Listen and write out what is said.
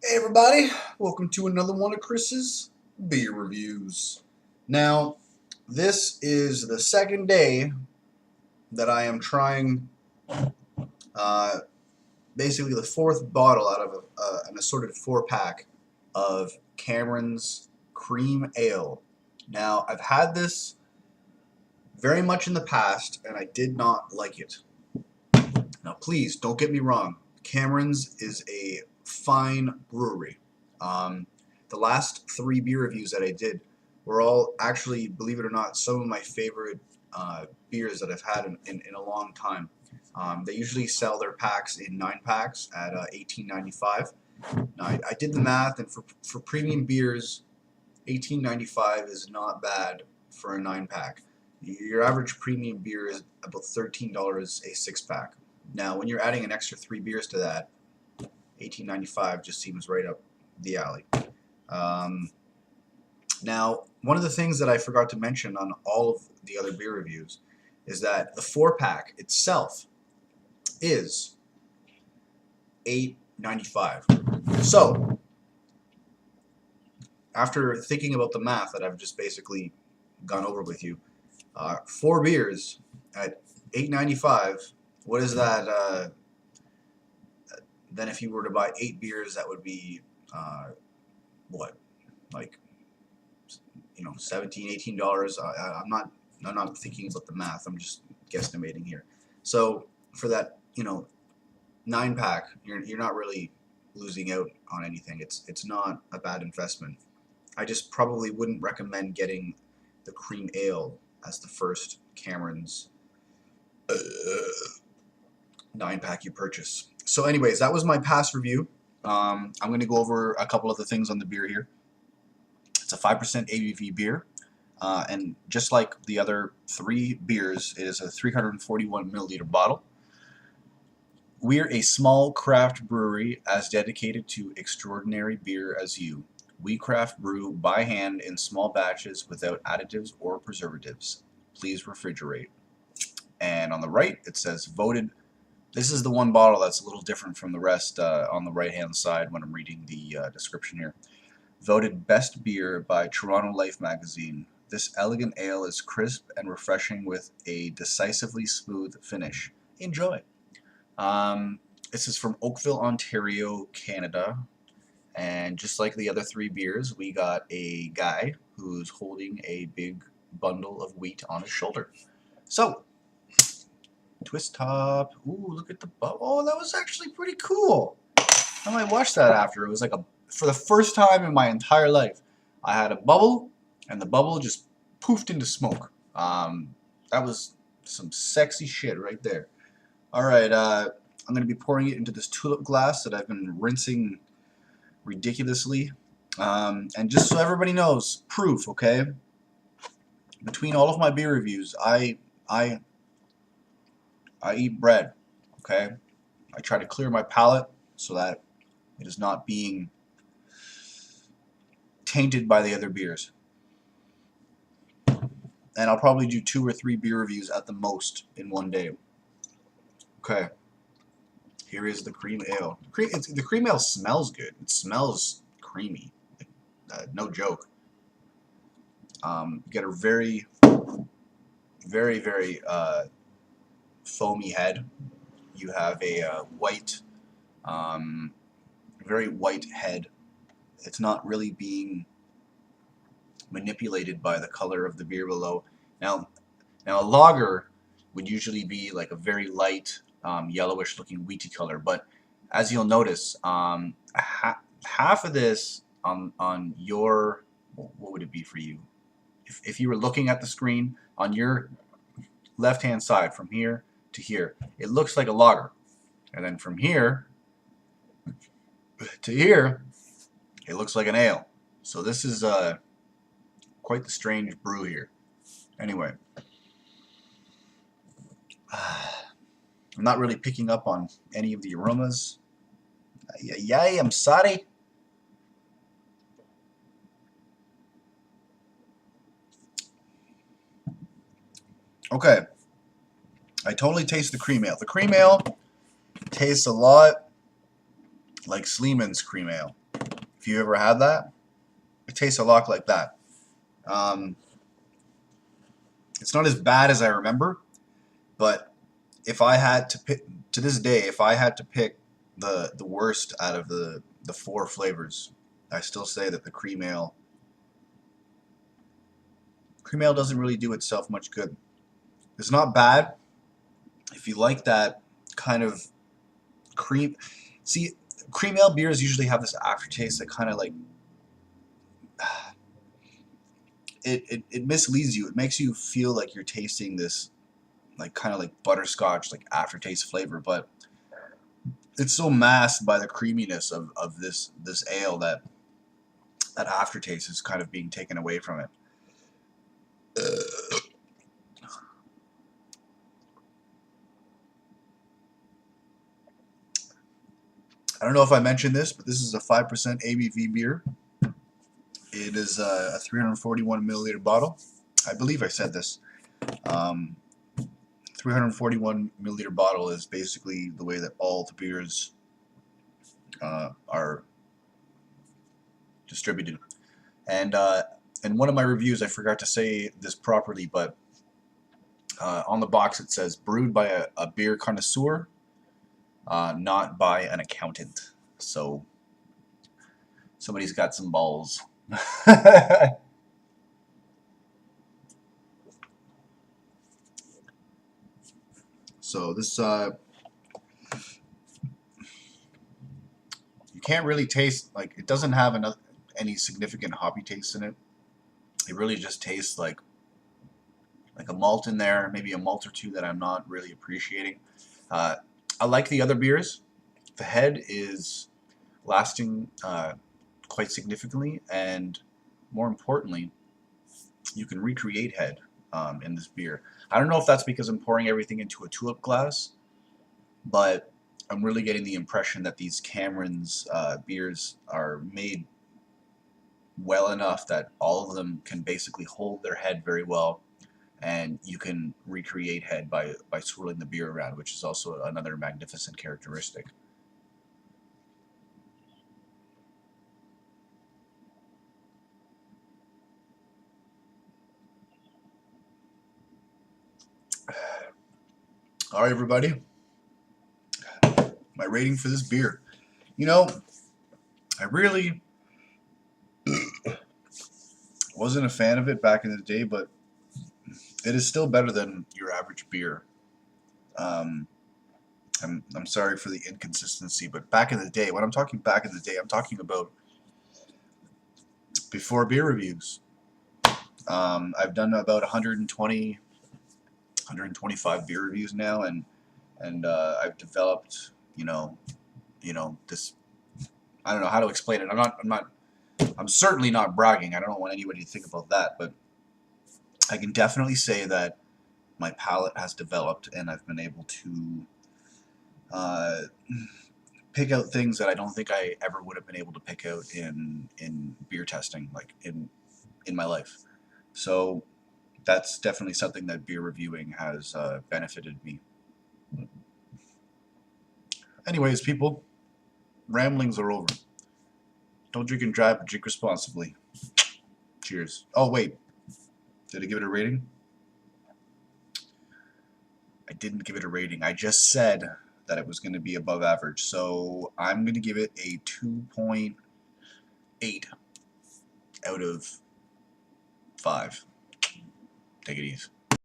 Hey everybody, welcome to another one of Chris's beer reviews. Now, this is the second day that I am trying uh, basically the fourth bottle out of an assorted 4-pack of Cameron's Cream Ale. Now, I've had this very much in the past and I did not like it. Now, please don't get me wrong, Cameron's is a fine brewery. Um, the last 3 beer reviews that I did were all actually, believe it or not, some of my favorite beers that I've had in a long time. They usually sell their packs in 9-packs at $18.95. Now, I did the math, and for premium beers, $18.95 is not bad for a 9-pack. Your average premium beer is about $13 a 6-pack. Now, when you're adding an extra 3 beers to that, $18.95 just seems right up the alley. Now, one of the things that I forgot to mention on all of the other beer reviews is that the 4-pack itself is $8.95. So, after thinking about the math that I've just basically gone over with you, 4 beers at $8.95. What is that? Then if you were to buy 8 beers, that would be what, like, $17, $18. I'm not thinking about the math. I'm just guesstimating here. So for that 9-pack, you're not really losing out on anything. It's not a bad investment. I just probably wouldn't recommend getting the cream ale as the first Cameron's 9-pack you purchase. So anyways, that was my past review. I'm going to go over a couple of the things on the beer here. It's a 5% ABV beer, and just like the other 3 beers, it is a 341 milliliter bottle. We're a small craft brewery as dedicated to extraordinary beer as you. We craft brew by hand in small batches without additives or preservatives. Please refrigerate. And on the right, it says voted. This is the one bottle that's a little different from the rest on the right-hand side when I'm reading the description here. Voted best beer by Toronto Life magazine. This elegant ale is crisp and refreshing with a decisively smooth finish. Enjoy. This is from Oakville, Ontario, Canada. And just like the other 3 beers, we got a guy who's holding a big bundle of wheat on his shoulder. So, twist top. Ooh, look at the bubble. Oh, that was actually pretty cool. I might watch that after. It was like for the first time in my entire life, I had a bubble, and the bubble just poofed into smoke. That was some sexy shit right there. All right, I'm going to be pouring it into this tulip glass that I've been rinsing ridiculously. And just so everybody knows, proof, okay? Between all of my beer reviews, I eat bread, okay? I try to clear my palate so that it is not being tainted by the other beers. And I'll probably do 2 or 3 beer reviews at the most in one day. Okay. Here is the cream ale. The cream ale smells good. It smells creamy. No joke. You get a very, very, very foamy head. You have a white, very white head. It's not really being manipulated by the color of the beer below. Now a lager would usually be like a very light yellowish looking wheaty color, but as you'll notice, half of this on your, what would it be for you? If you were looking at the screen on your left hand side from here to here, it looks like a lager, and then from here to here it looks like an ale. So this is quite the strange brew here. Anyway, I'm not really picking up on any of the aromas. Yay, I'm sorry. Okay, I totally taste the cream ale. The cream ale tastes a lot like Sleeman's cream ale. If you ever had that, it tastes a lot like that. Um, it's not as bad as I remember, but if I had to pick, to this day, if I had to pick the worst out of the four flavors, I still say that the cream ale doesn't really do itself much good. It's not bad if you like that kind of cream. See, cream ale beers usually have this aftertaste that kind of like it misleads you. It makes you feel like you're tasting this like kind of like butterscotch like aftertaste flavor, but it's so masked by the creaminess of this ale that that aftertaste is kind of being taken away from it. I don't know if I mentioned this, but this is a 5% ABV beer. It is a 341 milliliter bottle. I believe I said this. 341 milliliter bottle is basically the way that all the beers are distributed. And in one of my reviews, I forgot to say this properly, but on the box it says brewed by a beer connoisseur, not by an accountant. So somebody's got some balls. So this you can't really taste, like, it doesn't have any significant hoppy taste in it. It really just tastes like a malt in there, maybe a malt or two that I'm not really appreciating. I like the other beers. The head is lasting quite significantly, and more importantly, you can recreate head in this beer. I don't know if that's because I'm pouring everything into a tulip glass, but I'm really getting the impression that these Cameron's beers are made well enough that all of them can basically hold their head very well, and you can recreate head by swirling the beer around, which is also another magnificent characteristic. All right, everybody, my rating for this beer. You know, I really wasn't a fan of it back in the day, but it is still better than your average beer. Um, I'm sorry for the inconsistency, but back in the day, when I'm talking back in the day, I'm talking about before beer reviews. I've done about 120, 125 beer reviews now, and I've developed, this. I don't know how to explain it. I'm certainly not bragging. I don't want anybody to think about that, but I can definitely say that my palate has developed, and I've been able to uh, pick out things that I don't think I ever would have been able to pick out in beer testing, like in my life. So that's definitely something that beer reviewing has benefited me. Anyways, people, ramblings are over. Don't drink and drive, but drink responsibly. Cheers. Oh, wait. Did I give it a rating? I didn't give it a rating. I just said that it was going to be above average. So I'm going to give it a 2.8 out of 5. Take it easy.